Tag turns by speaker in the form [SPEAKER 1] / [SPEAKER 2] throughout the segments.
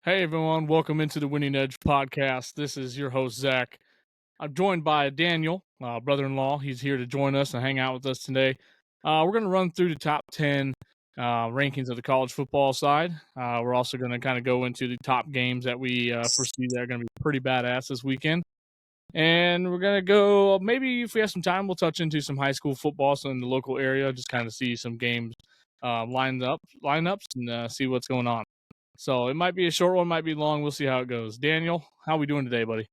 [SPEAKER 1] Hey everyone, welcome into the Winning Edge podcast. This is your host, Zach. I'm joined by Daniel, brother-in-law. He's here to join us and hang out with us today. We're going to run through the top 10 rankings of the college football side. We're also going to kind of go into the top games that we foresee that are going to be pretty badass this weekend. And we're going to go, maybe if we have some time, we'll touch into some high school football so in the local area, just kind of see some games lineups, and see what's going on. So it might be a short one, might be long. We'll see how it goes. Daniel, how are we doing today, buddy?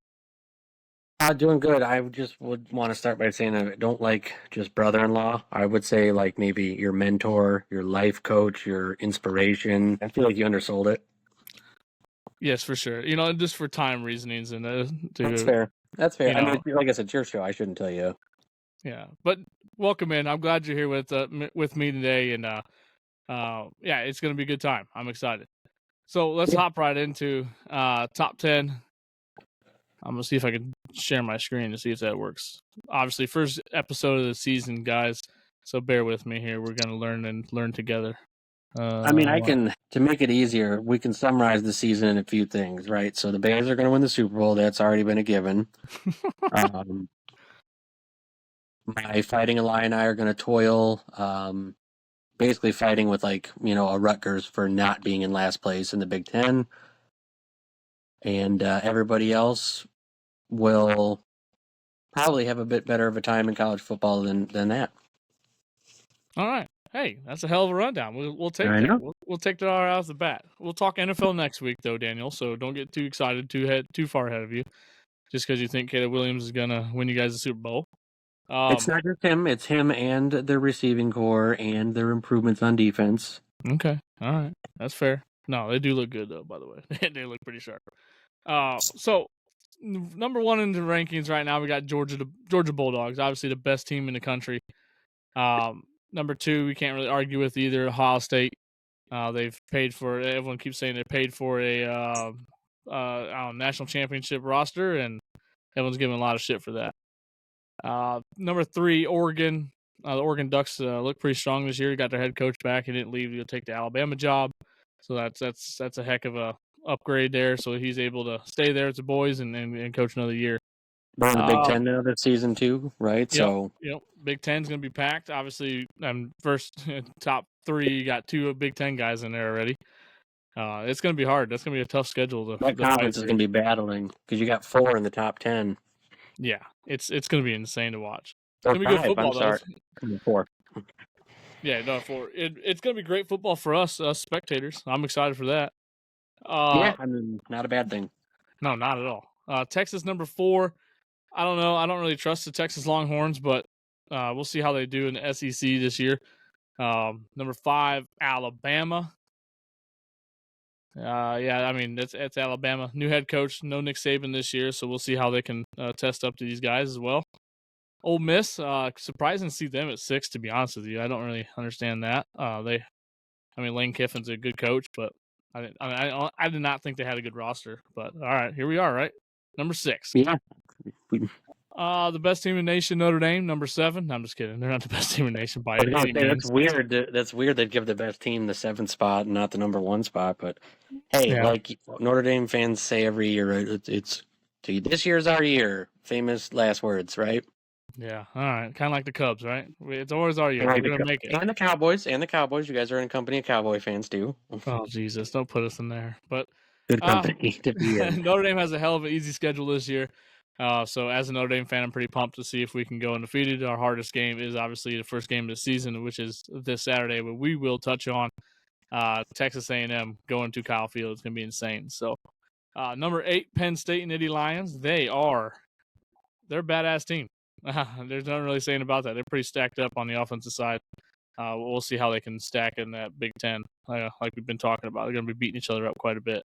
[SPEAKER 2] Doing good. I just would want to start by saying I don't like just brother-in-law. I would say like maybe your mentor, your life coach, your inspiration. I feel like you undersold it.
[SPEAKER 1] Yes, for sure. Just for time reasonings and
[SPEAKER 2] That's fair. That's fair.
[SPEAKER 1] you
[SPEAKER 2] I mean,
[SPEAKER 1] know,
[SPEAKER 2] like I said, it's your show. I shouldn't tell you.
[SPEAKER 1] yeah. But welcome in. I'm glad you're here with me today, and yeah, it's gonna be a good time. I'm excited. So let's hop right into top 10. I'm gonna see if I can share my screen to see if that works. Obviously, first episode of the season, guys. So bear with me here. We're gonna learn together.
[SPEAKER 2] I mean, to make it easier, we can summarize the season in a few things, right? So the Bears are going to win the Super Bowl. That's already been a given. My Fighting Illini are going to toil, basically fighting with a Rutgers for not being in last place in the Big Ten. And everybody else will probably have a bit better of a time in college football than that.
[SPEAKER 1] All right. Hey, that's a hell of a rundown. We'll take that. We'll take that right off the bat. We'll talk NFL next week, though, Daniel. So don't get too excited, too far ahead of you, just because you think Caleb Williams is gonna win you guys the Super Bowl.
[SPEAKER 2] It's not just him; it's him and their receiving core and their improvements on defense.
[SPEAKER 1] Okay. All right. That's fair. No, they do look good, though. By the way, they look pretty sharp. So number one in the rankings right now, we got Georgia Bulldogs, obviously the best team in the country. Number two, we can't really argue with either. Ohio State. They've paid for. Everyone keeps saying they paid for a national championship roster, and everyone's giving a lot of shit for that. Number three, Oregon. The Oregon Ducks look pretty strong this year. They got their head coach back. He didn't leave to take the Alabama job, so that's a heck of a upgrade there. So he's able to stay there with the boys and coach another year.
[SPEAKER 2] We're in the Big Ten now this season too, right?
[SPEAKER 1] Yep. Big Ten's going to be packed. Obviously, first top three, you got two Big Ten guys in there already. It's going to be hard. That's going to be a tough schedule.
[SPEAKER 2] That conference is going to be battling because you got 4 in the top 10.
[SPEAKER 1] Yeah, it's going to be insane to watch. It's going to be good football, though.
[SPEAKER 2] 4.
[SPEAKER 1] Yeah, no, 4. It's going to be great football for us spectators. I'm excited for that.
[SPEAKER 2] Yeah, I mean, not a bad thing.
[SPEAKER 1] No, not at all. Texas number 4. I don't know. I don't really trust the Texas Longhorns, but we'll see how they do in the SEC this year. Number 5, Alabama. Yeah, I mean, it's Alabama. New head coach, no Nick Saban this year, so we'll see how they can test up to these guys as well. Ole Miss, surprising to see them at 6, to be honest with you. I don't really understand that. Lane Kiffin's a good coach, but I did not think they had a good roster. But all right, here we are, right? Number 6.
[SPEAKER 2] Yeah.
[SPEAKER 1] The best team in the nation, Notre Dame, number 7. No, I'm just kidding. They're not the best team in the nation by any means.
[SPEAKER 2] That's weird. That's weird. They'd give the best team the 7th spot and not the number 1 spot. But hey, like Notre Dame fans say every year, it's this year's our year. Famous last words, right?
[SPEAKER 1] Yeah. All right. Kind of like the Cubs, right? It's always our year. We're gonna make it.
[SPEAKER 2] And the Cowboys. You guys are in company of Cowboy fans too.
[SPEAKER 1] Oh Jesus! Don't put us in there. But
[SPEAKER 2] good company to be in.
[SPEAKER 1] Notre Dame has a hell of an easy schedule this year. So as a Notre Dame fan, I'm pretty pumped to see if we can go undefeated. Our hardest game is obviously the first game of the season, which is this Saturday. But we will touch on Texas A&M going to Kyle Field. It's gonna be insane. So number 8, Penn State and Nittany Lions. They're a badass team. There's nothing really saying about that. They're pretty stacked up on the offensive side. We'll see how they can stack in that Big Ten, like we've been talking about. They're going to be beating each other up quite a bit.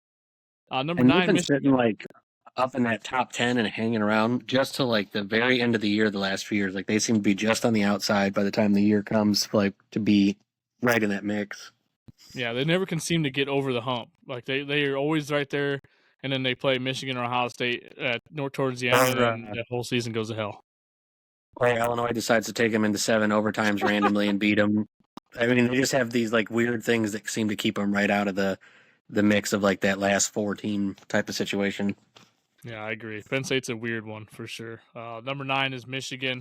[SPEAKER 1] Number 9,
[SPEAKER 2] Michigan. Sitting up in that top 10 and hanging around just to the very end of the year. The last few years, they seem to be just on the outside by the time the year comes, to be right in that mix.
[SPEAKER 1] Yeah, they never can seem to get over the hump. They are always right there, and then they play Michigan or Ohio State towards the end, and that whole season goes to hell.
[SPEAKER 2] Or Illinois decides to take them into 7 overtimes randomly and beat them. I mean, they just have these weird things that seem to keep them right out of the the mix of like that last 4 team type of situation.
[SPEAKER 1] Yeah, I agree. Penn State's a weird one for sure. Number 9 is Michigan.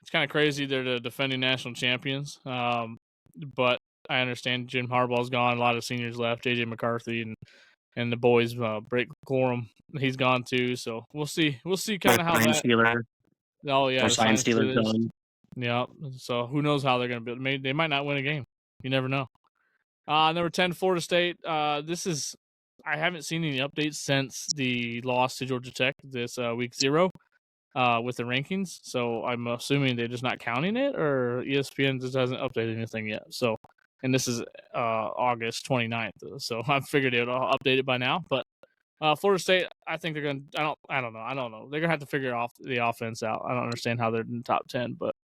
[SPEAKER 1] It's kind of crazy. They're the defending national champions. But I understand Jim Harbaugh's gone. A lot of seniors left. JJ McCarthy and the boys, Blake Corum, he's gone too. So we'll see. We'll see kind of how
[SPEAKER 2] Sign
[SPEAKER 1] that.
[SPEAKER 2] Stealer
[SPEAKER 1] Oh yeah,
[SPEAKER 2] or
[SPEAKER 1] the
[SPEAKER 2] Sign
[SPEAKER 1] science
[SPEAKER 2] Stealer
[SPEAKER 1] Steelers.
[SPEAKER 2] done.
[SPEAKER 1] Yeah. So who knows how they're going to be? They might not win a game. You never know. Number 10, Florida State. I haven't seen any updates since the loss to Georgia Tech this week 0 with the rankings. So I'm assuming they're just not counting it, or ESPN just hasn't updated anything yet. So, and this is August 29th. So I figured it would update it by now. But Florida State, I think they're going to, I don't know. They're going to have to figure off the offense out. I don't understand how they're in the top 10, but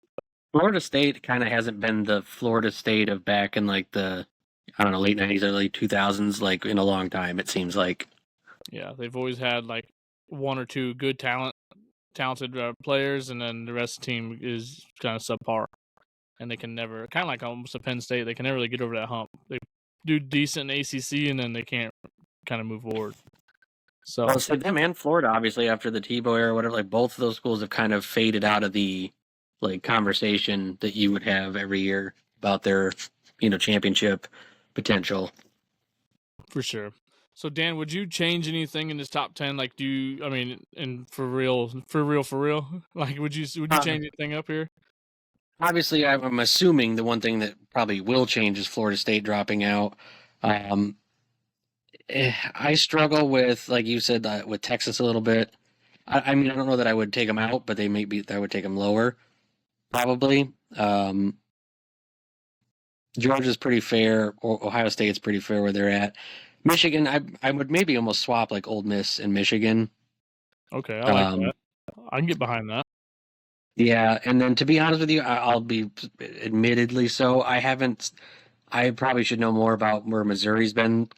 [SPEAKER 2] Florida State kind of hasn't been the Florida State of back in like the, I don't know, late 90s, early 2000s, like in a long time, it seems like.
[SPEAKER 1] yeah, they've always had like one or two good talented players, and then the rest of the team is kind of subpar. And they can never, kind of like almost a Penn State, they can never really get over that hump. They do decent in ACC, and then they can't kind of move forward. So,
[SPEAKER 2] Well, so them and Florida, obviously, after the Tebow era or whatever, like both of those schools have kind of faded out of the like conversation that you would have every year about their, championship potential.
[SPEAKER 1] for sure. So, Dan, would you change anything in this top 10? Like, and for real, like, would you change anything up here?
[SPEAKER 2] Obviously, I'm assuming the one thing that probably will change is Florida State dropping out. I struggle with, like you said, with Texas a little bit. I mean, I don't know that I would take them out, but I would take them lower, probably. Georgia's pretty fair. Ohio State's pretty fair where they're at. Michigan, I would maybe almost swap like Ole Miss and Michigan.
[SPEAKER 1] Okay, I like that. I can get behind that.
[SPEAKER 2] Yeah, and then to be honest with you, I'll be admittedly so. I probably should know more about where Missouri's been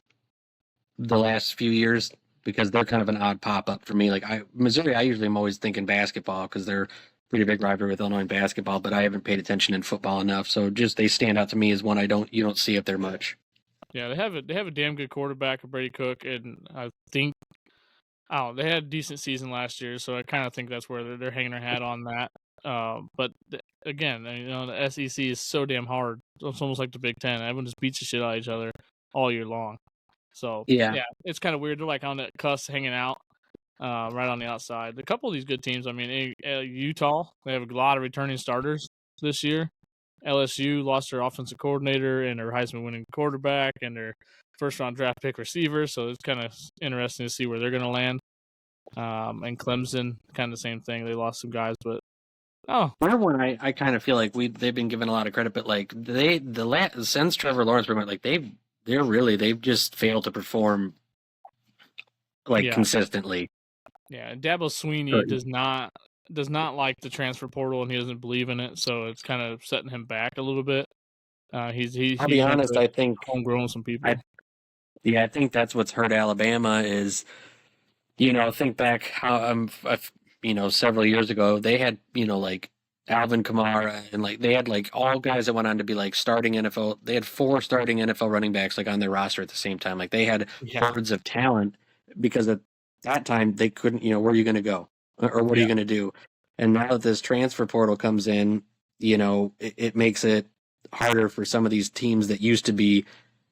[SPEAKER 2] the last few years because they're kind of an odd pop up for me. Like Missouri, I usually am always thinking basketball because they're pretty big rivalry with Illinois in basketball, but I haven't paid attention in football enough. So just they stand out to me as one you don't see up there much.
[SPEAKER 1] Yeah, they have a damn good quarterback, Brady Cook, and I think they had a decent season last year, so I kind of think that's where they're hanging their hat on that. But again, the SEC is so damn hard. It's almost like the Big Ten. Everyone just beats the shit out of each other all year long. So
[SPEAKER 2] Yeah,
[SPEAKER 1] it's kind of weird. They're like on the cusp, hanging out, right on the outside. A couple of these good teams. I mean, Utah, they have a lot of returning starters this year. LSU lost their offensive coordinator and their Heisman winning quarterback and their first round draft pick receiver. So it's kind of interesting to see where they're going to land. And Clemson, kind of the same thing. They lost some guys, but
[SPEAKER 2] another one I kind of feel like they've been given a lot of credit, but like since Trevor Lawrence went, like they've just failed to perform like consistently.
[SPEAKER 1] Yeah, and Dabo Swinney does not like the transfer portal, and he doesn't believe in it, so it's kind of setting him back a little bit. I'll
[SPEAKER 2] be honest, I think
[SPEAKER 1] homegrown some people.
[SPEAKER 2] I think that's what's hurt Alabama is, think back how several years ago they had like Alvin Kamara and like they had like all guys that went on to be like starting NFL. They had 4 starting NFL running backs like on their roster at the same time. Like they had hordes of talent because at that time they couldn't. Where are you going to go or what are you going to do? And now that this transfer portal comes in, it makes it harder for some of these teams that used to be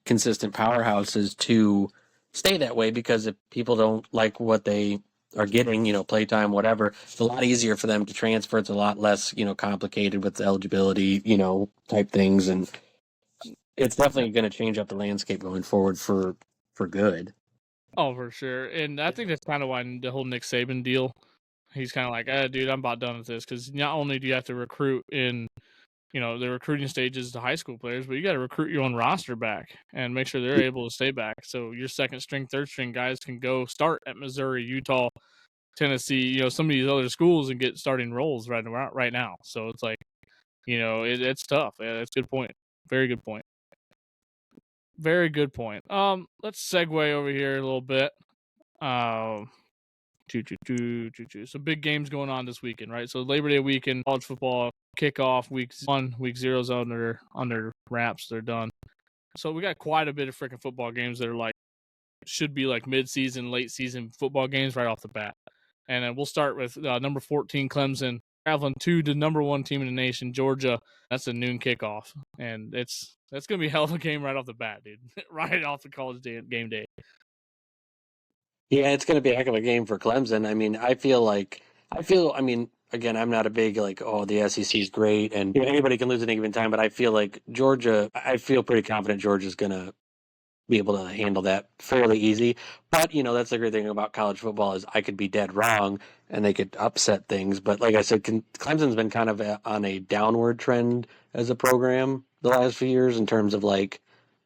[SPEAKER 2] consistent powerhouses to stay that way because if people don't like what they are getting, playtime, whatever, it's a lot easier for them to transfer. It's a lot less, complicated with the eligibility, type things. And it's definitely going to change up the landscape going forward for good.
[SPEAKER 1] Oh, for sure. And I think that's kind of why the whole Nick Saban deal, he's kind of like, dude, I'm about done with this. Because not only do you have to recruit in, the recruiting stages to high school players, but you got to recruit your own roster back and make sure they're able to stay back. So your second string, third string guys can go start at Missouri, Utah, Tennessee, some of these other schools and get starting roles right now. So it's like, it's tough. Yeah, that's a good point. Very good point. Very good point. Let's segue over here a little bit. Some big games going on this weekend, right? So Labor Day weekend, college football kickoff, week 1, week 0's under wraps. They're done. So we got quite a bit of freaking football games that are like should be like mid-season, late-season football games right off the bat. And then we'll start with number 14 Clemson traveling to the number 1 team in the nation, Georgia. That's a noon kickoff, and that's gonna be a hell of a game right off the bat, dude. Right off the college game day.
[SPEAKER 2] Yeah, it's going to be a heck of a game for Clemson. I mean, I mean, again, I'm not a big like, oh, the SEC is great and anybody can lose at any given time, but I feel like I feel pretty confident Georgia's going to be able to handle that fairly easy. But, that's the great thing about college football is I could be dead wrong and they could upset things. But like I said, Clemson's been kind of on a downward trend as a program the last few years in terms of like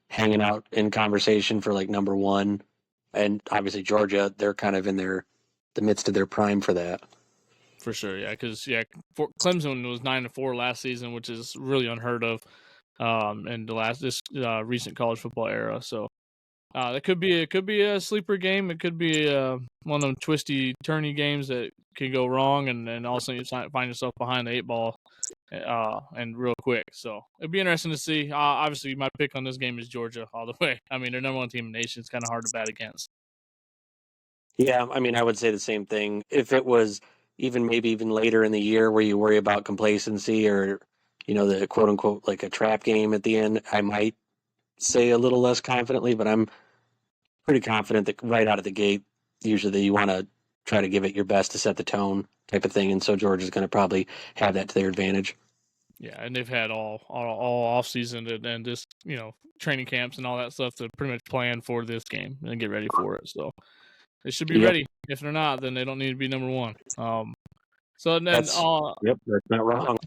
[SPEAKER 2] hanging out in conversation for like number one. And obviously Georgia, they're kind of in the midst of their prime for that.
[SPEAKER 1] For sure, yeah, because Clemson was 9-4 last season, which is really unheard of in this recent college football era. So it could be a sleeper game. It could be one of them twisty, turny games that can go wrong, and all of a sudden you find yourself behind the 8 ball and real quick. So it'd be interesting to see. Obviously, my pick on this game is Georgia all the way. I mean, they're number 1 team in the nation. It's kind of hard to bat against.
[SPEAKER 2] Yeah, I mean, I would say the same thing. If it was maybe even later in the year where you worry about complacency or, the quote unquote like a trap game at the end, I might say a little less confidently, but I'm pretty confident that right out of the gate, usually you want to try to give it your best to set the tone type of thing. And so Georgia's going to probably have that to their advantage.
[SPEAKER 1] Yeah, and they've had all off season and just training camps and all that stuff to pretty much plan for this game and get ready for it. So they should be ready. If they're not, then they don't need to be number 1. So then,
[SPEAKER 2] that's not wrong.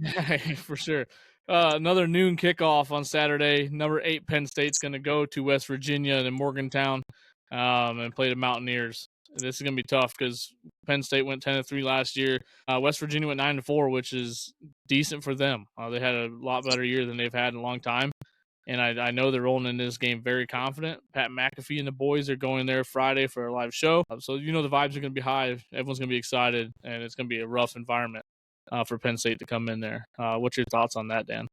[SPEAKER 1] For sure. Another noon kickoff on Saturday. Number 8 Penn State's going to go to West Virginia and Morgantown and play the Mountaineers. This is going to be tough because Penn State went 10-3 last year. West Virginia went 9-4, which is decent for them. They had a lot better year than they've had in a long time. And I know they're rolling in this game very confident. Pat McAfee and the boys are going there Friday for a live show. So, the vibes are going to be high. Everyone's going to be excited, and it's going to be a rough environment for Penn State to come in there. What's your thoughts on that, Dan?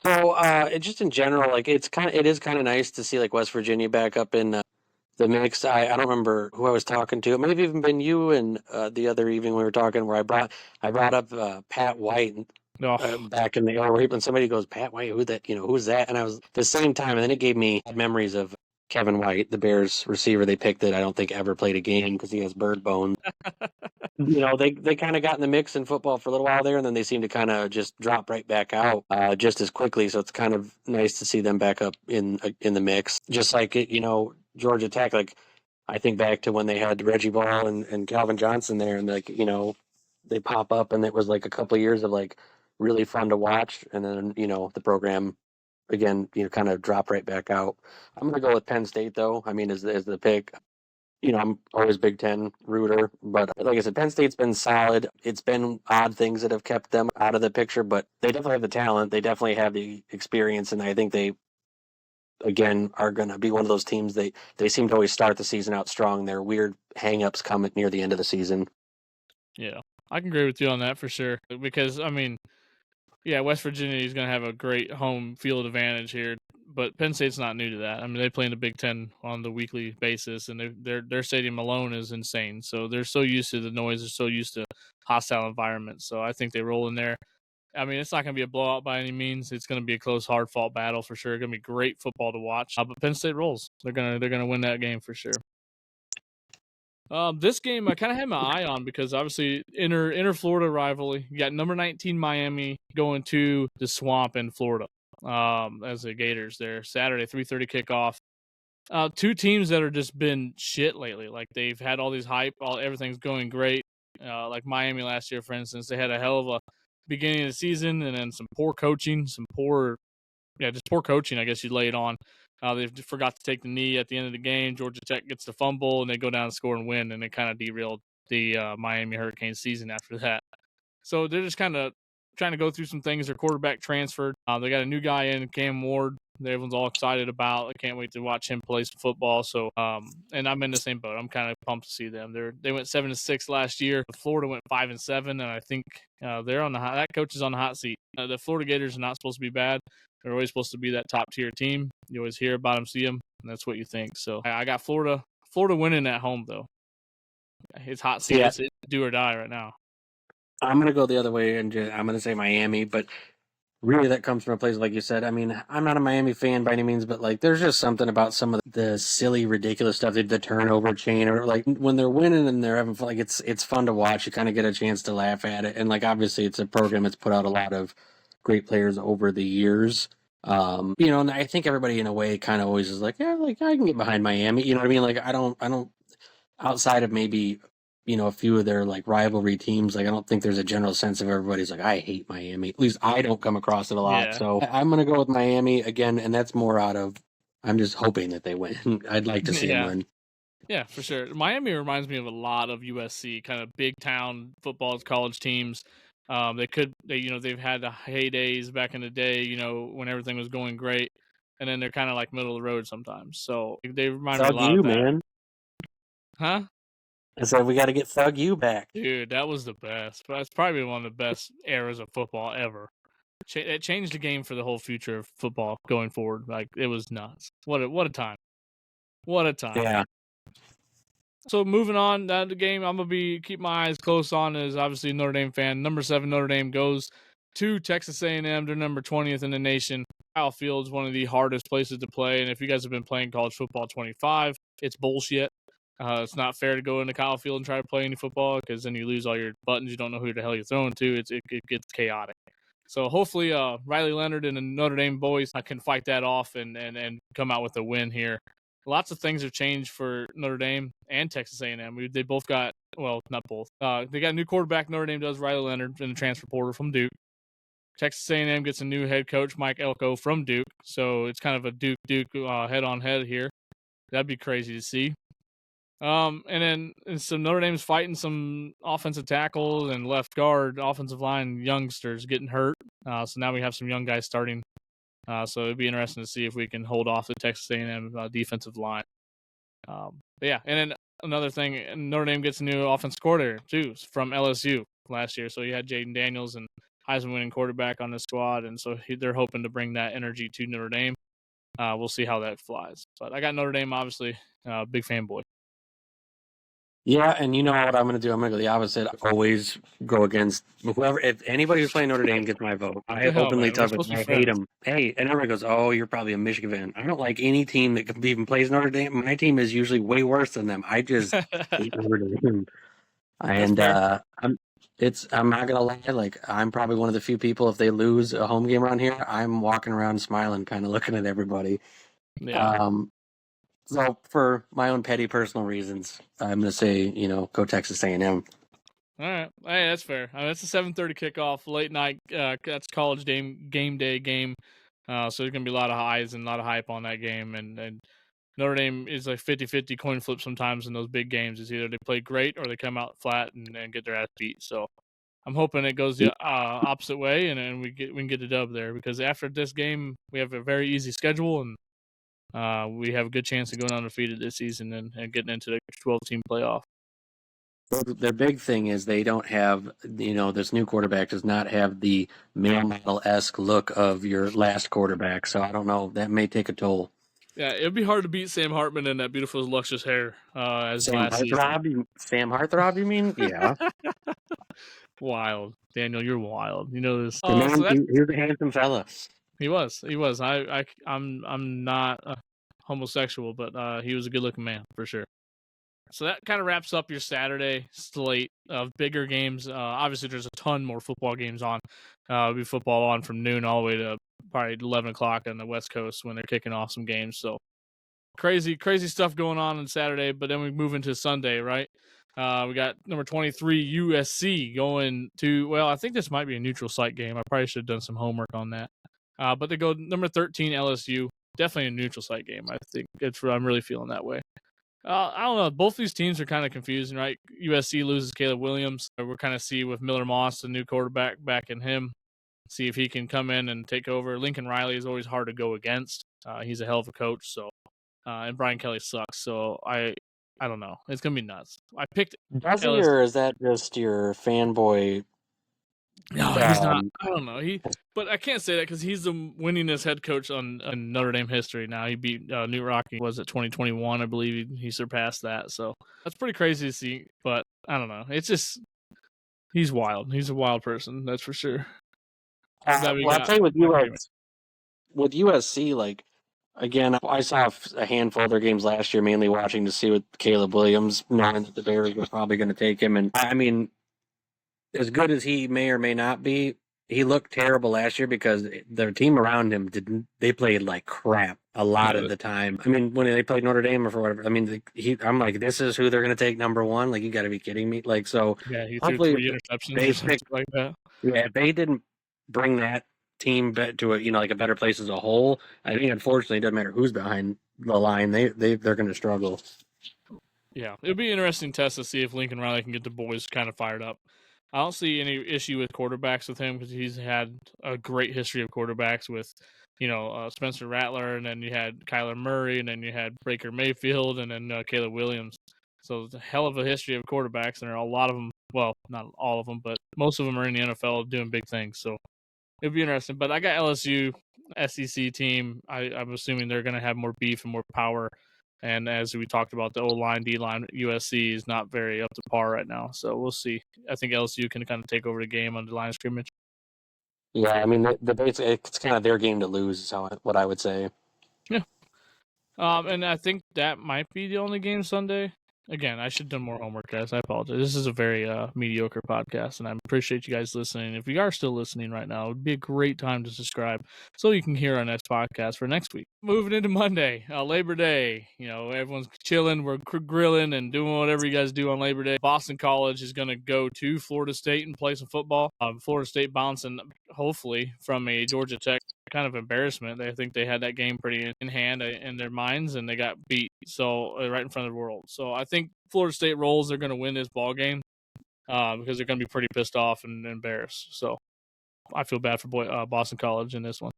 [SPEAKER 2] So, just in general, like it is kind of nice to see like West Virginia back up in the mix. I don't remember who I was talking to. It might have even been you and the other evening we were talking where I brought up Pat White back in the era when somebody goes, Pat White, who's that? And I was at the same time, and then it gave me memories of Kevin White, the Bears receiver they picked that I don't think ever played a game because he has bird bones. They kind of got in the mix in football for a little while there, and then they seem to kind of just drop right back out just as quickly. So it's kind of nice to see them back up in the mix. Just like Georgia Tech, like I think back to when they had Reggie Ball and Calvin Johnson there, and like they pop up, and it was like a couple of years of like really fun to watch, and then the program again kind of drop right back out. I'm gonna go with Penn State though. I mean, as the pick. I'm always Big Ten rooter, but like I said, Penn State's been solid. It's been odd things that have kept them out of the picture, but they definitely have the talent. They definitely have the experience, and I think they, again, are going to be one of those teams. They seem to always start the season out strong. Their weird hang-ups come at near the end of the season.
[SPEAKER 1] Yeah, I can agree with you on that for sure. Because, I mean, yeah, West Virginia is going to have a great home field advantage here, but Penn State's not new to that. I mean, they play in the Big Ten on the weekly basis, and their stadium alone is insane. So they're so used to the noise, they're so used to hostile environments. So I think they roll in there. I mean, it's not going to be a blowout by any means. It's going to be a close, hard-fought battle for sure. It's going to be great football to watch. But Penn State rolls. They're gonna win that game for sure. This game I kind of had my eye on because obviously inner Florida rivalry. You got number 19 Miami going to the Swamp in Florida. As the Gators there Saturday 3:30 kickoff. Two teams that are just been shit lately. Like they've had all these hype, everything's going great. Like Miami last year, for instance, they had a hell of a beginning of the season and then some poor coaching, just poor coaching. I guess you'd lay it on. They forgot to take the knee at the end of the game. Georgia Tech gets the fumble, and they go down and score and win, and it kind of derailed the Miami Hurricanes season after that. So they're just kind of trying to go through some things. Their quarterback transferred. They got a new guy in, Cam Ward. everyone's all excited about. I can't wait to watch him play some football. So, and I'm in the same boat. I'm kind of pumped to see them. They went 7-6 last year. Florida went 5-7, and I think they're on that coach is on the hot seat. The Florida Gators are not supposed to be bad. They're always supposed to be that top tier team. You always hear about them, see them, and that's what you think. So I got Florida winning at home though. It's hot seat.
[SPEAKER 2] Yeah,
[SPEAKER 1] It's do or die right now.
[SPEAKER 2] I'm gonna go the other way, and I'm gonna say Miami, but really that comes from a place like you said. I mean, I'm not a Miami fan by any means, but like there's just something about some of the silly, ridiculous stuff, the turnover chain, or like when they're winning and they're having fun. Like it's fun to watch. You kind of get a chance to laugh at it, and like obviously it's a program that's put out a lot of great players over the years. And I think everybody in a way kind of always is like, yeah, like I can get behind Miami. You know what I mean? Like I don't outside of maybe a few of their like rivalry teams. Like I don't think there's a general sense of everybody's like I hate Miami. At least I don't come across it a lot.
[SPEAKER 1] Yeah.
[SPEAKER 2] So I'm gonna go with Miami again, and that's more out of I'm just hoping that they win. I'd like to see them
[SPEAKER 1] Yeah.
[SPEAKER 2] win.
[SPEAKER 1] Yeah, for sure. Miami reminds me of a lot of USC, kind of big town football college teams. They've had the heydays back in the day, when everything was going great, and then they're kind of like middle of the road sometimes. So they remind me a
[SPEAKER 2] Thug
[SPEAKER 1] lot of
[SPEAKER 2] you,
[SPEAKER 1] that.
[SPEAKER 2] man.
[SPEAKER 1] Huh?
[SPEAKER 2] I said we got to get Thug you back.
[SPEAKER 1] Dude, that was the best. That's probably one of the best eras of football ever. It changed the game for the whole future of football going forward. Like it was nuts. What a time. What a time.
[SPEAKER 2] Yeah.
[SPEAKER 1] So moving on, the game I'm gonna keep my eyes close on is obviously Notre Dame fan. Number 7 Notre Dame goes to Texas A&M. They're number 20th in the nation. Kyle Field's one of the hardest places to play, and if you guys have been playing college football 25, it's bullshit. It's not fair to go into Kyle Field and try to play any football because then you lose all your buttons. You don't know who the hell you're throwing to. It gets chaotic. So hopefully, Riley Leonard and the Notre Dame boys can fight that off and come out with a win here. Lots of things have changed for Notre Dame and Texas A&M. They both got, well, not both. They got a new quarterback. Notre Dame does, Riley Leonard, in the transfer portal from Duke. Texas A&M gets a new head coach, Mike Elko, from Duke. So it's kind of a Duke head-on-head here. That'd be crazy to see. And so Notre Dame's fighting some offensive tackles and left guard, offensive line youngsters getting hurt. So now we have some young guys starting. So it'd be interesting to see if we can hold off the Texas A&M defensive line. But yeah, and then another thing, Notre Dame gets a new offensive coordinator too from LSU last year. So you had Jaden Daniels and Heisman winning quarterback on the squad, and so they're hoping to bring that energy to Notre Dame. We'll see how that flies. But I got Notre Dame, obviously, big fanboy.
[SPEAKER 2] Yeah, and you know what I'm going to do? I'm going to go the opposite. I always go against whoever. If anybody who's playing Notre Dame gets my vote, I openly tell them I hate them. Hey, and everybody goes, "Oh, you're probably a Michigan fan." I don't like any team that even plays Notre Dame. My team is usually way worse than them. I just hate Notre Dame. And I'm not gonna lie. Like I'm probably one of the few people. If they lose a home game around here, I'm walking around smiling, kind of looking at everybody.
[SPEAKER 1] Yeah.
[SPEAKER 2] So for my own petty personal reasons, I'm going to say, go Texas A&M.
[SPEAKER 1] All right. Hey, that's fair. That's a 7:30 kickoff, late night. That's college game day game. So there's going to be a lot of highs and a lot of hype on that game. And Notre Dame is like 50-50 coin flip sometimes in those big games. It's either they play great or they come out flat and get their ass beat. So I'm hoping it goes the opposite way and we can get the dub there because after this game, we have a very easy schedule and we have a good chance of going undefeated this season and getting into the 12-team playoff.
[SPEAKER 2] Their big thing is they don't have, this new quarterback does not have the male model-esque look of your last quarterback. So I don't know. That may take a toll.
[SPEAKER 1] Yeah, it'd be hard to beat Sam Hartman and that beautiful, luscious hair as last season.
[SPEAKER 2] Sam Heartthrob, you mean? Yeah.
[SPEAKER 1] Wild. Daniel, you're wild. You know this.
[SPEAKER 2] He was a handsome fella.
[SPEAKER 1] He was. I'm not homosexual, but he was a good-looking man for sure. So that kind of wraps up your Saturday slate of bigger games. Obviously, there's a ton more football games on. It'll be football on from noon all the way to probably 11 o'clock on the West Coast when they're kicking off some games. So crazy stuff going on Saturday. But then we move into Sunday, right? We got number 23 USC going to. Well, I think this might be a neutral site game. I probably should have done some homework on that. But they go number 13 LSU. Definitely a neutral site game. I think I'm really feeling that way. I don't know. Both these teams are kind of confusing, right? USC loses Caleb Williams. We're kind of see with Miller Moss, the new quarterback, back in him. see if he can come in and take over. Lincoln Riley is always hard to go against. He's a hell of a coach. So, and Brian Kelly sucks. So I don't know. It's gonna be nuts. I picked
[SPEAKER 2] Does he,
[SPEAKER 1] LSU.
[SPEAKER 2] or is that just your fanboy?
[SPEAKER 1] No, he's not. I don't know. But I can't say that because he's the winningest head coach in Notre Dame history. Now he beat Newt Rocky. Was it 2021? I believe he surpassed that. So that's pretty crazy to see. But I don't know. It's just he's wild. He's a wild person. That's for sure.
[SPEAKER 2] Well, I'll tell you with USC, like, again, I saw a handful of their games last year, mainly watching to see what Caleb Williams, knowing that the Bears were probably going to take him. And I mean, as good as he may or may not be, he looked terrible last year because their team around him they played like crap a lot of the time. I mean, when they played Notre Dame or for whatever, I mean, I'm like, this is who they're going to take number one. Like, you got to be kidding me. Like, so
[SPEAKER 1] Yeah, he threw
[SPEAKER 2] hopefully
[SPEAKER 1] 3 interceptions or something like that.
[SPEAKER 2] Yeah, if they didn't bring that team to a like a better place as a whole, I think unfortunately it doesn't matter who's behind the line. They're going to struggle.
[SPEAKER 1] Yeah, it'll be an interesting test to see if Lincoln Riley can get the boys kind of fired up. I don't see any issue with quarterbacks with him because he's had a great history of quarterbacks with, Spencer Rattler, and then you had Kyler Murray, and then you had Baker Mayfield, and then Caleb Williams. So it's a hell of a history of quarterbacks, and there are a lot of them. Well, not all of them, but most of them are in the NFL doing big things. So it'll be interesting. But I got LSU, SEC team. I'm assuming they're going to have more beef and more power. And as we talked about, the O-line, D-line, USC is not very up to par right now. So we'll see. I think LSU can kind of take over the game on the line of scrimmage.
[SPEAKER 2] Yeah, I mean, it's kind of their game to lose, is what I would say.
[SPEAKER 1] Yeah. And I think that might be the only game Sunday. Again, I should have done more homework, guys. I apologize. This is a very mediocre podcast, and I appreciate you guys listening. If you are still listening right now, it would be a great time to subscribe so you can hear our next podcast for next week. Moving into Monday, Labor Day. Everyone's chilling. We're grilling and doing whatever you guys do on Labor Day. Boston College is going to go to Florida State and play some football. Florida State bouncing, hopefully, from a Georgia Tech kind of embarrassment. I think they had that game pretty in hand in their minds, and they got beat right in front of the world. So I think Florida State rolls. They're going to win this ball game because they're going to be pretty pissed off and embarrassed. So I feel bad for Boston College in this one.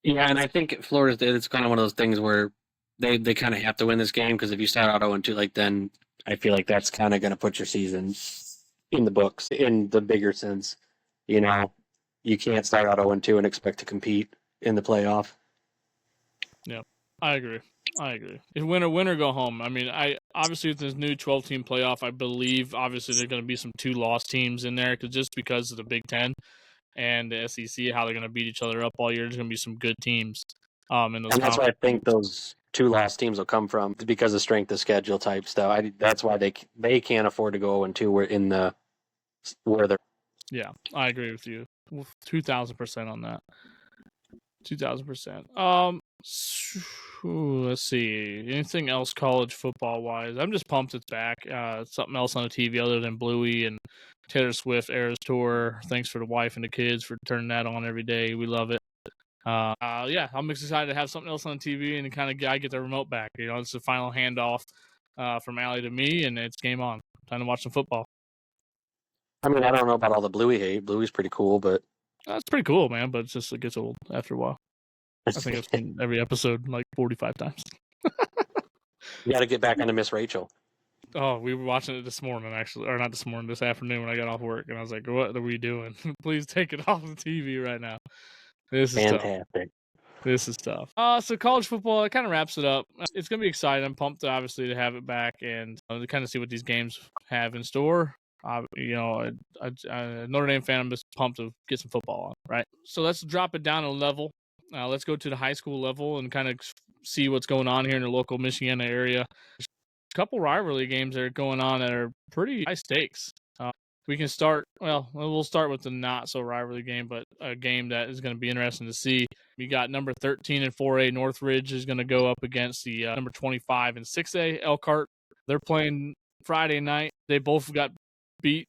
[SPEAKER 2] Yeah, and I think Florida State, it's kind of one of those things where they kind of have to win this game because if you start out 0-2, like, then I feel like that's kind of going to put your season in the books in the bigger sense. You can't start out 0-2 and expect to compete in the playoff.
[SPEAKER 1] Yeah, I agree. If win or go home. I mean, obviously with this new 12-team playoff, I believe obviously there's going to be some 2-loss teams in there just because of the Big Ten and the SEC, how they're going to beat each other up all year. There's going to be some good teams.
[SPEAKER 2] And that's why I think those 2-loss teams will come from, because of strength of schedule type stuff. That's why they can't afford to go 0-2 where they're.
[SPEAKER 1] Yeah, I agree with you. 2,000% on that. 2,000%. Let's see. Anything else college football wise? I'm just pumped it's back. Something else on the TV other than Bluey and Taylor Swift Eras Tour. Thanks for the wife and the kids for turning that on every day. We love it. Yeah, I'm excited to have something else on TV and kind of I get the remote back. It's the final handoff from Allie to me, and it's game on. Time to watch some football.
[SPEAKER 2] I mean, I don't know about all the Bluey hate. Bluey's pretty cool, but
[SPEAKER 1] that's pretty cool, man. But it gets old after a while. I think I've seen every episode like 45 times.
[SPEAKER 2] You got to get back into Miss Rachel.
[SPEAKER 1] Oh, we were watching it this morning, actually, or not this morning, this afternoon when I got off work, and I was like, "What are we doing? Please take it off the TV right now." This is
[SPEAKER 2] fantastic.
[SPEAKER 1] Tough. This is tough. So college football, it kind of wraps it up. It's gonna be exciting. I'm pumped, obviously, to have it back and to kind of see what these games have in store. Notre Dame fan, I'm just pumped to get some football on, right? So let's drop it down a level. Let's go to the high school level and kind of see what's going on here in the local Michiana area. There's a couple rivalry games that are going on that are pretty high stakes. We can start, we'll start with the not so rivalry game, but a game that is going to be interesting to see. We got number 13 in 4A Northridge is going to go up against the number 25 in 6A Elkhart. They're playing Friday night. They both got beat.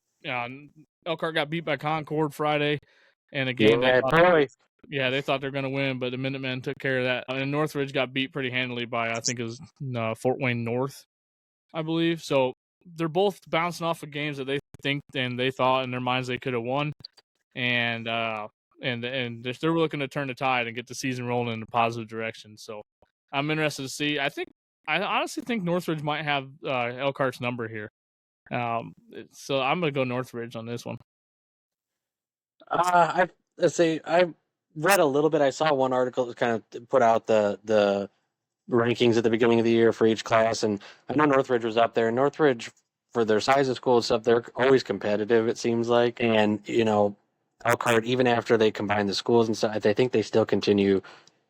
[SPEAKER 1] Elkhart got beat by Concord Friday, and a game they thought they were going to win, but the Minutemen took care of that. And Northridge got beat pretty handily by, I think it was Fort Wayne North, I believe. So they're both bouncing off of games that they think and they thought in their minds they could have won. And and they're looking to turn the tide and get the season rolling in a positive direction. So I'm interested to see. I honestly think Northridge might have Elkhart's number here. So I'm gonna go Northridge on this one.
[SPEAKER 2] I read a little bit. I saw one article that kind of put out the rankings at the beginning of the year for each class, and I know Northridge was up there. Northridge, for their size of school and stuff, they're always competitive, it seems like. And Elkhart, even after they combine the schools and stuff, I think they still continue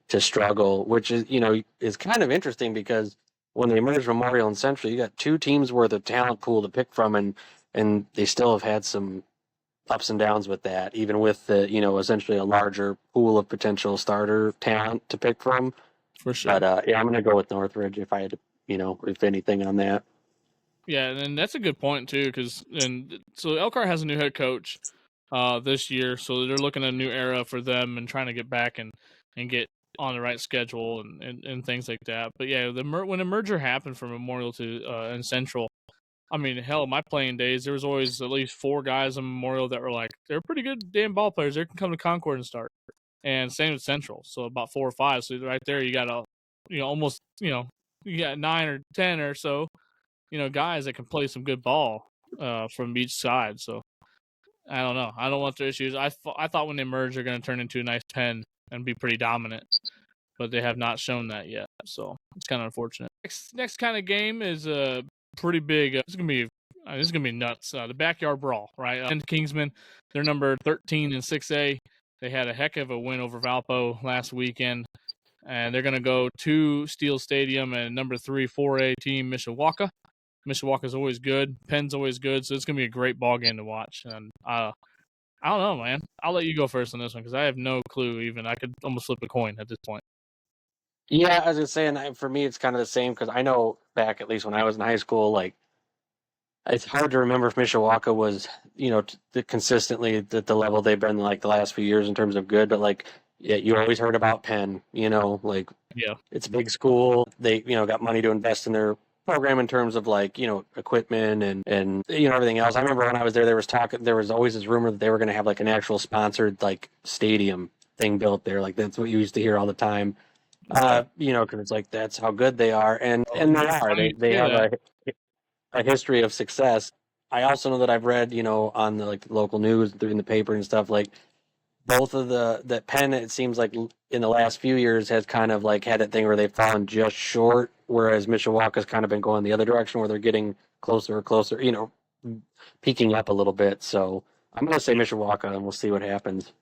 [SPEAKER 2] to struggle, which is kind of interesting because when they merged Memorial and Central, you got two teams worth of talent pool to pick from, and they still have had some ups and downs with that, even with the essentially a larger pool of potential starter talent to pick from.
[SPEAKER 1] For sure.
[SPEAKER 2] But yeah, I'm going to go with Northridge if I had to, if anything on that.
[SPEAKER 1] Yeah, and that's a good point too, so Elkhart has a new head coach this year, so they're looking at a new era for them and trying to get back and get on the right schedule and things like that. But yeah, when a merger happened from Memorial to and Central, I mean, hell, my playing days, there was always at least 4 guys in Memorial that were like, they're pretty good damn ball players. They can come to Concord and start. And same with Central. So about 4 or 5. So right there, you got almost, you got 9 or 10 or so, guys that can play some good ball from each side. So I don't know. I don't want their issues. I thought when they merge, they're going to turn into a nice Penn and be pretty dominant, but they have not shown that yet. So it's kind of unfortunate. Next kind of game is a pretty big. This is gonna be nuts. The backyard brawl, right? And Kingsman, they're number 13 in 6A. They had a heck of a win over Valpo last weekend, and they're gonna go to Steel Stadium and number 3 4A team Mishawaka. Mishawaka's always good. Penn's always good, so it's gonna be a great ball game to watch. And I don't know, man. I'll let you go first on this one because I have no clue. Even I could almost flip a coin at this point.
[SPEAKER 2] Yeah, as I was saying, for me, it's kind of the same because I know back at least when I was in high school, like it's hard to remember if Mishawaka was, consistently at the level they've been like the last few years in terms of good, but like yeah, you always heard about Penn, like
[SPEAKER 1] Yeah,
[SPEAKER 2] it's a big school. They, got money to invest in their program in terms of like, equipment and everything else. I remember when I was there, there was always this rumor that they were going to have like an actual sponsored like stadium thing built there. Like that's what you used to hear all the time. Because it's like that's how good they are, and they are. They have a history of success. I also know that I've read, on the like local news in the paper and stuff, like both of that Penn, it seems like in the last few years has kind of like had that thing where they've fallen just short, whereas Mishawaka's kind of been going the other direction where they're getting closer or closer, peaking up a little bit. So I'm going to say Mishawaka, and we'll see what happens.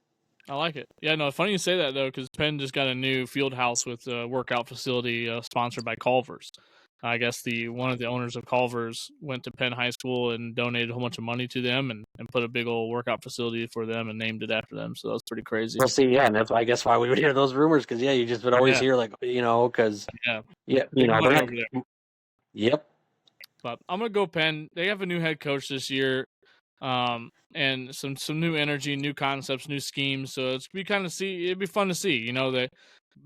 [SPEAKER 1] I like it. Yeah, no, funny you say that though, because Penn just got a new field house with a workout facility sponsored by Culver's. I guess one of the owners of Culver's went to Penn High School and donated a whole bunch of money to them and put a big old workout facility for them and named it after them. So that's pretty crazy.
[SPEAKER 2] We'll see. Yeah, and that's I guess why we would hear those rumors because you just would always hear like because
[SPEAKER 1] yeah, over there.
[SPEAKER 2] Yep.
[SPEAKER 1] But I'm gonna go Penn. They have a new head coach this year, and some new energy, new concepts, new schemes. So it'd be fun to see. That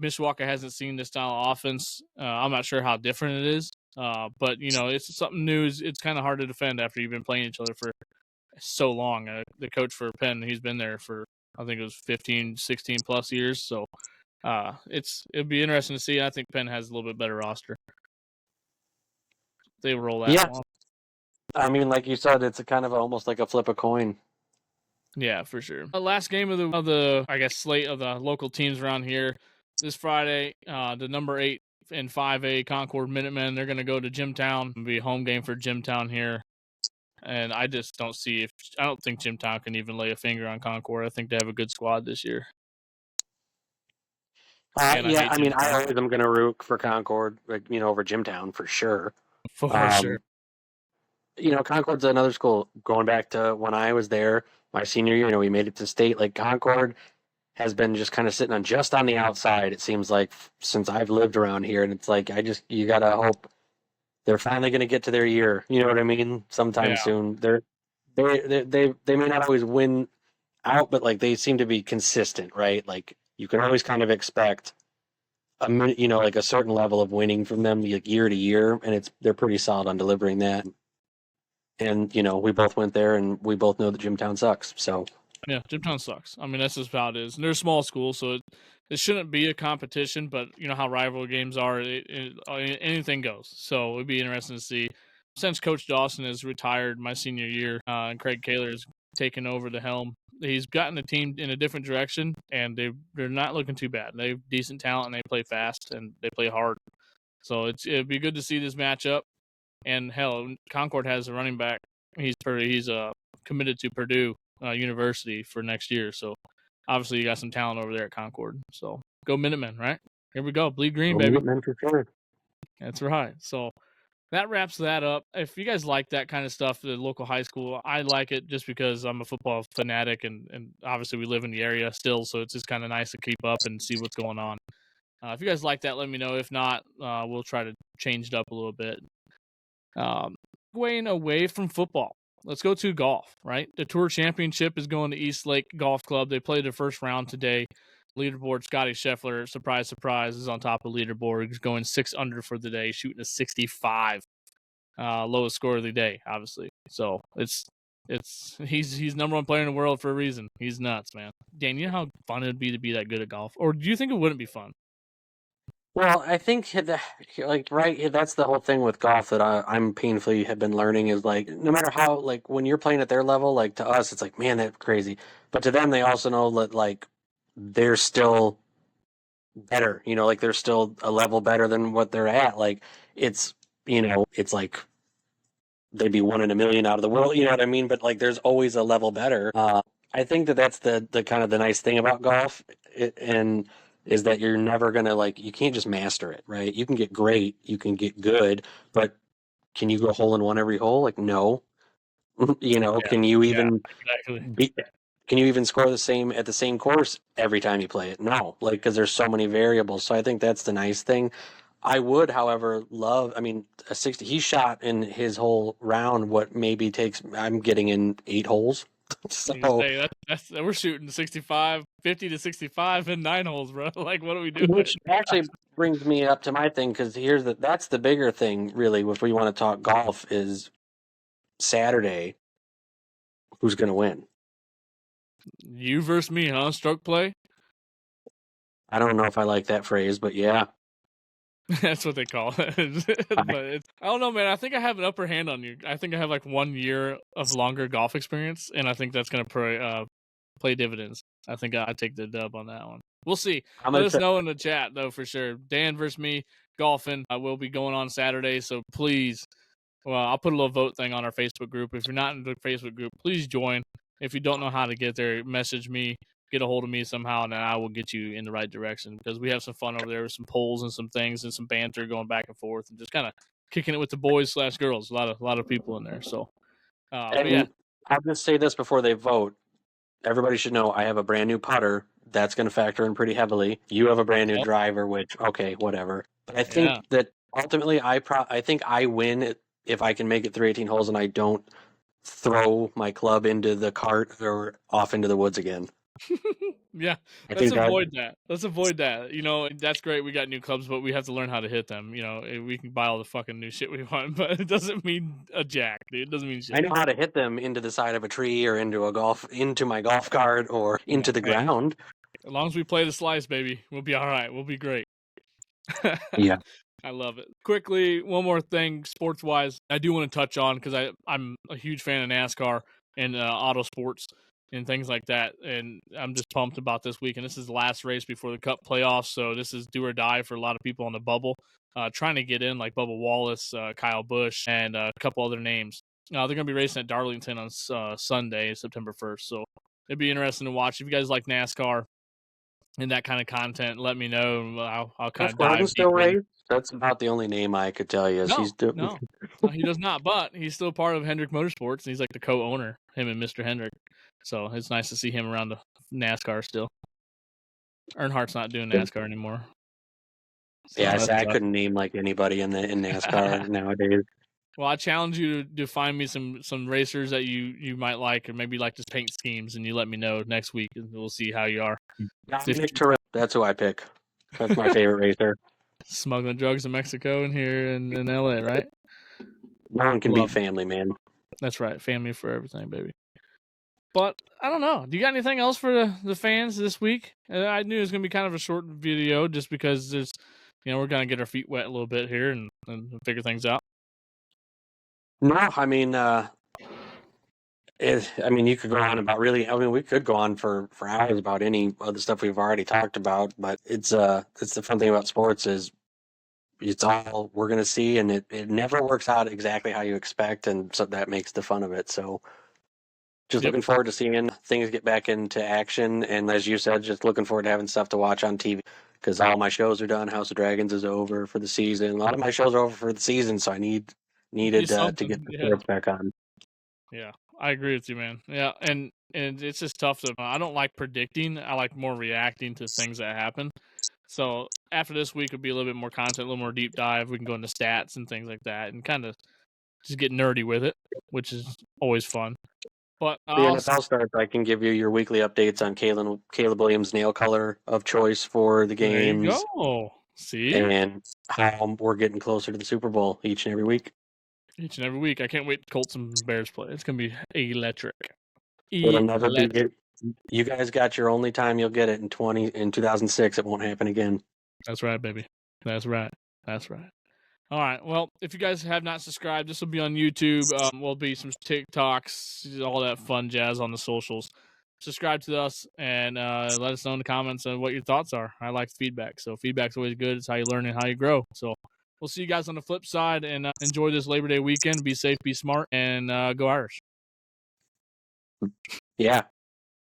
[SPEAKER 1] Mishawaka hasn't seen this style of offense. I'm not sure how different it is, but it's something new. It's kind of hard to defend after you've been playing each other for so long. The coach for Penn, he's been there for I think it was 15, 16 plus years. So it'd be interesting to see. I think Penn has a little bit better roster. They roll that.
[SPEAKER 2] Yeah. I mean, like you said, it's a kind of almost like a flip a coin.
[SPEAKER 1] Yeah, for sure. The last game of the I guess slate of the local teams around here this Friday, the number 8 and 5A Concord Minutemen, they're going to go to Jimtown. It'll be a home game for Jimtown here. And I just don't think Jimtown can even lay a finger on Concord. I think they have a good squad this year.
[SPEAKER 2] I always am going to root for Concord, over Jimtown for sure.
[SPEAKER 1] For sure.
[SPEAKER 2] Concord's another school. Going back to when I was there, my senior year, we made it to state. Like Concord has been just kind of sitting on the outside. It seems like since I've lived around here, and it's like you gotta hope they're finally going to get to their year. You know what I mean? Sometime soon. They may not always win out, but like they seem to be consistent, right? Like you can always kind of expect like a certain level of winning from them like year to year, and they're pretty solid on delivering that. And we both went there, and we both know that Jimtown sucks. So
[SPEAKER 1] Yeah, Jimtown sucks. I mean, that's just how it is. And they're a small school, so it shouldn't be a competition. But you know how rivalry games are; anything goes. So it'd be interesting to see. Since Coach Dawson has retired my senior year, and Craig Kaler has taken over the helm, he's gotten the team in a different direction, and they're not looking too bad. They have decent talent, and they play fast, and they play hard. So it'd be good to see this matchup. And hell, Concord has a running back. He's committed to Purdue University for next year. So obviously you got some talent over there at Concord. So go Minutemen, right? Here we go. Bleed green, baby.
[SPEAKER 2] For sure.
[SPEAKER 1] That's right. So that wraps that up. If you guys like that kind of stuff, the local high school, I like it just because I'm a football fanatic and obviously we live in the area still. So it's just kind of nice to keep up and see what's going on. If you guys like that, let me know. If not, we'll try to change it up a little bit. Going away from football, let's go to golf, right? The Tour Championship is going to East Lake Golf Club. They played their first round today. Leaderboard, Scotty Scheffler, surprise, surprise, is on top of the leaderboard. He's going 6 under for the day, shooting a 65. Lowest score of the day, obviously. So he's number one player in the world for a reason. He's nuts, man. Dan, you know how fun it'd be to be that good at golf? Or do you think it wouldn't be fun?
[SPEAKER 2] Well, I think that's the whole thing with golf that I'm painfully have been learning is like no matter how like when you're playing at their level, like to us it's like man that's crazy, but to them they also know that like they're still better, like they're still a level better than what they're at. Like it's it's like they'd be 1 in a million out of the world, you know what I mean? But like there's always a level better. I think that that's the kind of the nice thing about golf, and is that you're never gonna like you can't just master it, right? You can get great, you can get good, but can you go hole in one every hole? Like no, can you even
[SPEAKER 1] Exactly.
[SPEAKER 2] be? Can you even score the same at the same course every time you play it? No, like because there's so many variables. So I think that's the nice thing. I would, however, love. I mean, a 60. He shot in his whole round what maybe takes. I'm getting in 8 holes. So,
[SPEAKER 1] Hey, that's we're shooting 65, 50 to 65 in 9 holes, bro. Like, what are we doing?
[SPEAKER 2] which actually brings me up to my thing because that's the bigger thing, really. If we want to talk golf, is Saturday. Who's going to win?
[SPEAKER 1] You versus me, huh? Stroke play?
[SPEAKER 2] I don't know if I like that phrase, but yeah.
[SPEAKER 1] That's what they call it. But I don't know, man. I think I have an upper hand on you. I think I have like 1 year of longer golf experience, and I think that's going to play dividends. I think I take the dub on that one. We'll see. Let us know in the chat, though, for sure. Dan versus me, golfing. I will be going on Saturday, so please, I'll put a little vote thing on our Facebook group. If you're not in the Facebook group, please join. If you don't know how to get there, message me. Get a hold of me somehow, and I will get you in the right direction because we have some fun over there with some polls and some things and some banter going back and forth and just kind of kicking it with the boys / girls. A lot of people in there. So, but yeah,
[SPEAKER 2] I'll just say this before they vote. Everybody should know I have a brand new putter. That's going to factor in pretty heavily. You have a brand new driver, which okay, whatever. But I think that ultimately, I think I win if I can make it through 18 holes and I don't throw my club into the cart or off into the woods again.
[SPEAKER 1] Yeah, let's avoid that. Let's avoid that. That's great. We got new clubs, but we have to learn how to hit them. We can buy all the fucking new shit we want, but it doesn't mean a jack, dude. It doesn't mean shit.
[SPEAKER 2] I know how to hit them into the side of a tree or into my golf cart or into the ground.
[SPEAKER 1] As long as we play the slice, baby, we'll be all right. We'll be great.
[SPEAKER 2] Yeah.
[SPEAKER 1] I love it. Quickly, one more thing, sports-wise, I do want to touch on because I'm a huge fan of NASCAR and auto sports and things like that, and I'm just pumped about this week. And this is the last race before the Cup playoffs, so this is do or die for a lot of people on the bubble, trying to get in, like Bubba Wallace, Kyle Busch, and a couple other names. They're going to be racing at Darlington on Sunday, September 1st, so it'd be interesting to watch. If you guys like NASCAR and that kind of content, let me know. I'll kind of dive deeper.
[SPEAKER 2] That's about the only name I could tell you.
[SPEAKER 1] No, he does not. But he's still part of Hendrick Motorsports, and he's like the co-owner, him and Mr. Hendrick. So it's nice to see him around the NASCAR still. Earnhart's not doing NASCAR anymore.
[SPEAKER 2] So yeah, I couldn't name like anybody in NASCAR nowadays.
[SPEAKER 1] Well, I challenge you to find me some racers that you might like, or maybe like just paint schemes, and you let me know next week, and we'll see how you are.
[SPEAKER 2] That's who I pick. That's my favorite racer.
[SPEAKER 1] Smuggling drugs in Mexico and here in LA, right?
[SPEAKER 2] No one can beat family, man.
[SPEAKER 1] That's right. Family for everything, baby. But I don't know. Do you got anything else for the fans this week? I knew it was gonna be kind of a short video just because there's, we're gonna get our feet wet a little bit here and figure things out.
[SPEAKER 2] No, I mean, you could go on about really. I mean, we could go on for hours about any of the stuff we've already talked about. But it's the fun thing about sports is it's all we're gonna see, and it never works out exactly how you expect, and so that makes the fun of it. So just
[SPEAKER 1] Yep.
[SPEAKER 2] looking forward to seeing things get back into action, and as you said, just looking forward to having stuff to watch on TV because all my shows are done. House of Dragons is over for the season. A lot of my shows are over for the season, so I needed
[SPEAKER 1] Need
[SPEAKER 2] to
[SPEAKER 1] something.
[SPEAKER 2] get the
[SPEAKER 1] Yeah.
[SPEAKER 2] sports back on.
[SPEAKER 1] Yeah, I agree with you, man. Yeah, and it's just tough to. I don't like predicting. I like more reacting to things that happen. So after this week, would be a little bit more content, a little more deep dive. We can go into stats and things like that, and kind of just get nerdy with it, which is always fun. But
[SPEAKER 2] The NFL starts. I can give you your weekly updates on Caleb Williams' nail color of choice for the
[SPEAKER 1] there you
[SPEAKER 2] games,
[SPEAKER 1] go. See,
[SPEAKER 2] and how we're getting closer to the Super Bowl each and every week.
[SPEAKER 1] each and every week, I can't wait. Colts and Bears play. It's gonna be electric.
[SPEAKER 2] It'll never be it. You guys got your only time you'll get it in 2006. It won't happen again.
[SPEAKER 1] That's right, baby. That's right. That's right. All right. Well, if you guys have not subscribed, this will be on YouTube. Will be some TikToks, all that fun jazz on the socials. Subscribe to us and let us know in the comments what your thoughts are. I like feedback, so feedback's always good. It's how you learn and how you grow. So we'll see you guys on the flip side, and enjoy this Labor Day weekend. Be safe, be smart, and go Irish.
[SPEAKER 2] Yeah.